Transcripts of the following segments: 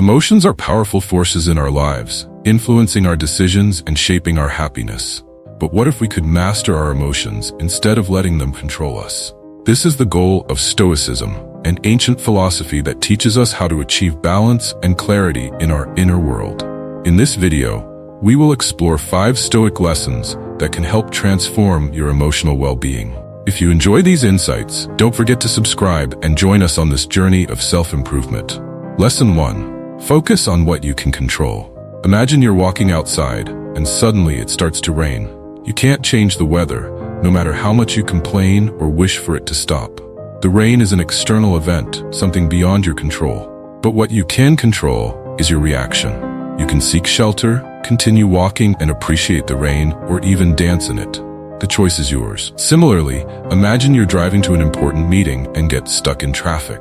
Emotions are powerful forces in our lives, influencing our decisions and shaping our happiness. But what if we could master our emotions instead of letting them control us? This is the goal of Stoicism, an ancient philosophy that teaches us how to achieve balance and clarity in our inner world. In this video, we will explore 5 Stoic lessons that can help transform your emotional well-being. If you enjoy these insights, don't forget to subscribe and join us on this journey of self-improvement. Lesson 1. Focus on what you can control. Imagine you're walking outside, and suddenly it starts to rain. You can't change the weather, no matter how much you complain or wish for it to stop. The rain is an external event, something beyond your control. But what you can control is your reaction. You can seek shelter, continue walking and appreciate the rain, or even dance in it. The choice is yours. Similarly, imagine you're driving to an important meeting and get stuck in traffic.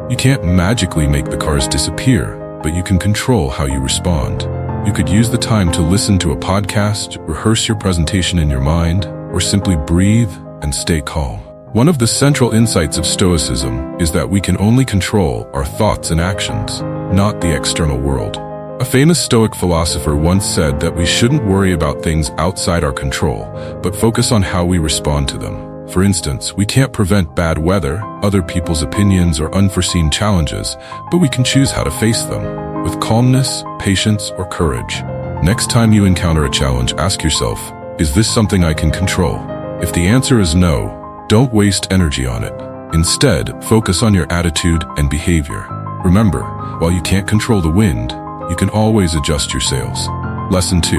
You can't magically make the cars disappear, but you can control how you respond. You could use the time to listen to a podcast, rehearse your presentation in your mind, or simply breathe and stay calm. One of the central insights of Stoicism is that we can only control our thoughts and actions, not the external world. A famous Stoic philosopher once said that we shouldn't worry about things outside our control, but focus on how we respond to them. For instance, we can't prevent bad weather, other people's opinions, or unforeseen challenges, but we can choose how to face them, with calmness, patience, or courage. Next time you encounter a challenge, ask yourself, is this something I can control? If the answer is no, don't waste energy on it. Instead, focus on your attitude and behavior. Remember, while you can't control the wind, you can always adjust your sails. Lesson 2.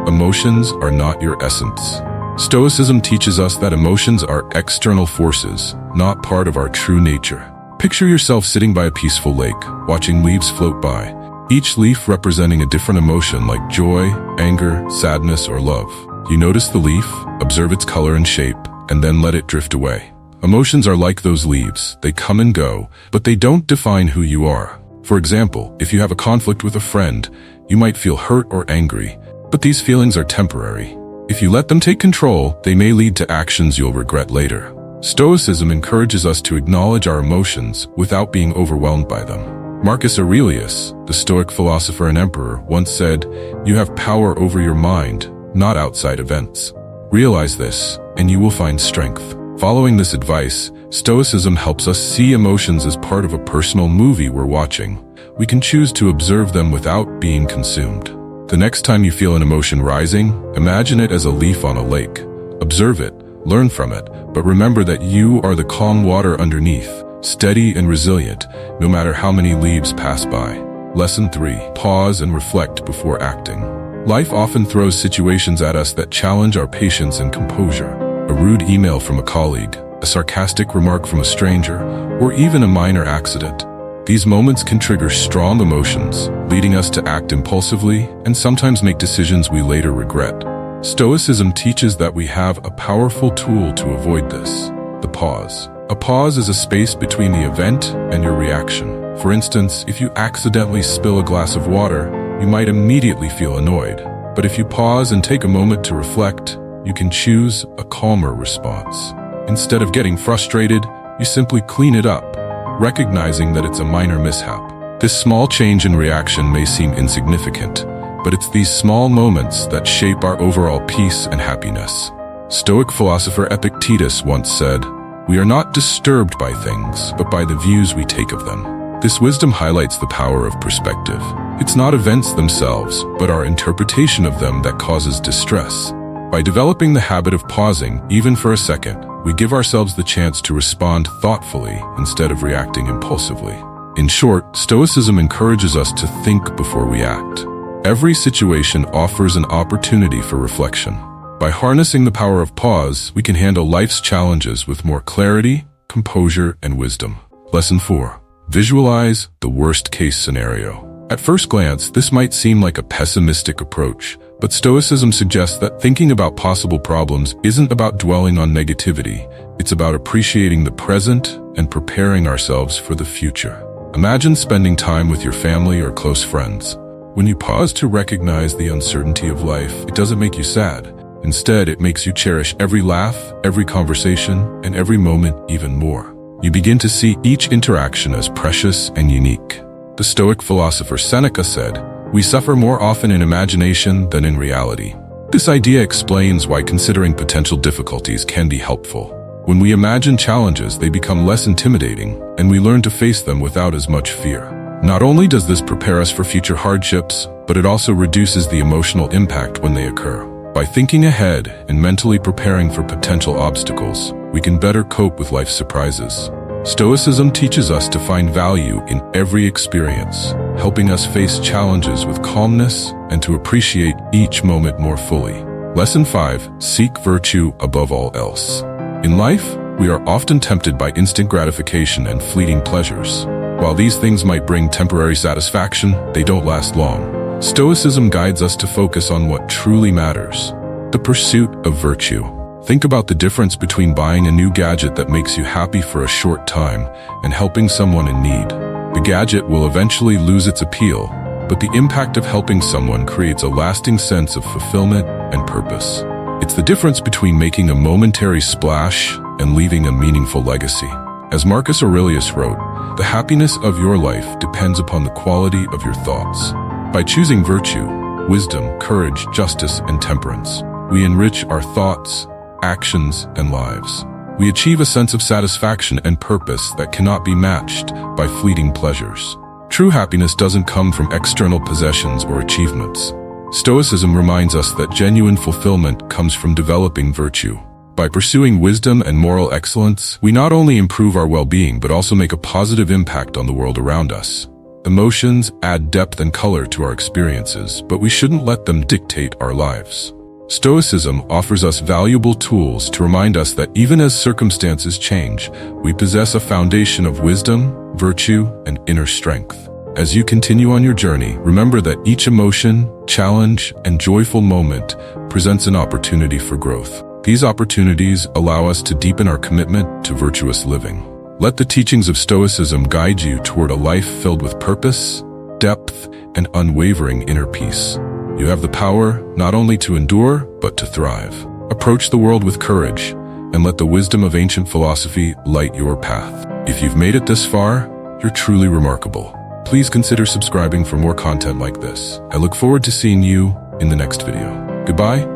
Emotions are not your essence. Stoicism teaches us that emotions are external forces, not part of our true nature. Picture yourself sitting by a peaceful lake, watching leaves float by, each leaf representing a different emotion like joy, anger, sadness, or love. You notice the leaf, observe its color and shape, and then let it drift away. Emotions are like those leaves. They come and go, but they don't define who you are. For example, if you have a conflict with a friend, you might feel hurt or angry, but these feelings are temporary. If you let them take control, they may lead to actions you'll regret later. Stoicism encourages us to acknowledge our emotions without being overwhelmed by them. Marcus Aurelius, the Stoic philosopher and emperor, once said, "You have power over your mind, not outside events." Realize this, and you will find strength. Following this advice, Stoicism helps us see emotions as part of a personal movie we're watching. We can choose to observe them without being consumed. The next time you feel an emotion rising, imagine it as a leaf on a lake. Observe it, learn from it, but remember that you are the calm water underneath, steady and resilient, no matter how many leaves pass by. Lesson 3. Pause and reflect before acting. Life often throws situations at us that challenge our patience and composure. A rude email from a colleague, a sarcastic remark from a stranger, or even a minor accident. These moments can trigger strong emotions, leading us to act impulsively and sometimes make decisions we later regret. Stoicism teaches that we have a powerful tool to avoid this: the pause. A pause is a space between the event and your reaction. For instance, if you accidentally spill a glass of water, you might immediately feel annoyed. But if you pause and take a moment to reflect, you can choose a calmer response. Instead of getting frustrated, you simply clean it up, recognizing that it's a minor mishap. This small change in reaction may seem insignificant, but it's these small moments that shape our overall peace and happiness. Stoic philosopher Epictetus once said, "We are not disturbed by things, but by the views we take of them." This wisdom highlights the power of perspective. It's not events themselves, but our interpretation of them that causes distress. By developing the habit of pausing, even for a second, we give ourselves the chance to respond thoughtfully instead of reacting impulsively. In short, Stoicism encourages us to think before we act. Every situation offers an opportunity for reflection. By harnessing the power of pause, we can handle life's challenges with more clarity, composure, and wisdom. Lesson 4. Visualize the worst-case scenario. At first glance, this might seem like a pessimistic approach, but Stoicism suggests that thinking about possible problems isn't about dwelling on negativity. It's about appreciating the present and preparing ourselves for the future. Imagine spending time with your family or close friends. When you pause to recognize the uncertainty of life, it doesn't make you sad. Instead, it makes you cherish every laugh, every conversation, and every moment even more. You begin to see each interaction as precious and unique. The The Stoic philosopher Seneca said, "We suffer more often in imagination than in reality." This idea explains why considering potential difficulties can be helpful. When we imagine challenges, they become less intimidating, and we learn to face them without as much fear. Not only does this prepare us for future hardships, but it also reduces the emotional impact when they occur. By thinking ahead and mentally preparing for potential obstacles, we can better cope with life's surprises. Stoicism teaches us to find value in every experience, helping us face challenges with calmness and to appreciate each moment more fully. Lesson 5. Seek virtue above all else. In life, we are often tempted by instant gratification and fleeting pleasures. While these things might bring temporary satisfaction, they don't last long. Stoicism guides us to focus on what truly matters: the pursuit of virtue. Think about the difference between buying a new gadget that makes you happy for a short time and helping someone in need. The gadget will eventually lose its appeal, but the impact of helping someone creates a lasting sense of fulfillment and purpose. It's the difference between making a momentary splash and leaving a meaningful legacy. As Marcus Aurelius wrote, "The happiness of your life depends upon the quality of your thoughts." By choosing virtue, wisdom, courage, justice, and temperance, we enrich our thoughts, actions, and lives. We achieve a sense of satisfaction and purpose that cannot be matched by fleeting pleasures. True happiness doesn't come from external possessions or achievements. Stoicism reminds us that genuine fulfillment comes from developing virtue. By pursuing wisdom and moral excellence, we not only improve our well-being but also make a positive impact on the world around us. Emotions add depth and color to our experiences, but we shouldn't let them dictate our lives. Stoicism offers us valuable tools to remind us that even as circumstances change, we possess a foundation of wisdom, virtue, and inner strength. As you continue on your journey, remember that each emotion, challenge, and joyful moment presents an opportunity for growth. These opportunities allow us to deepen our commitment to virtuous living. Let the teachings of Stoicism guide you toward a life filled with purpose, depth, and unwavering inner peace. You have the power not only to endure, but to thrive. Approach the world with courage, and let the wisdom of ancient philosophy light your path. If you've made it this far, you're truly remarkable. Please consider subscribing for more content like this. I look forward to seeing you in the next video. Goodbye.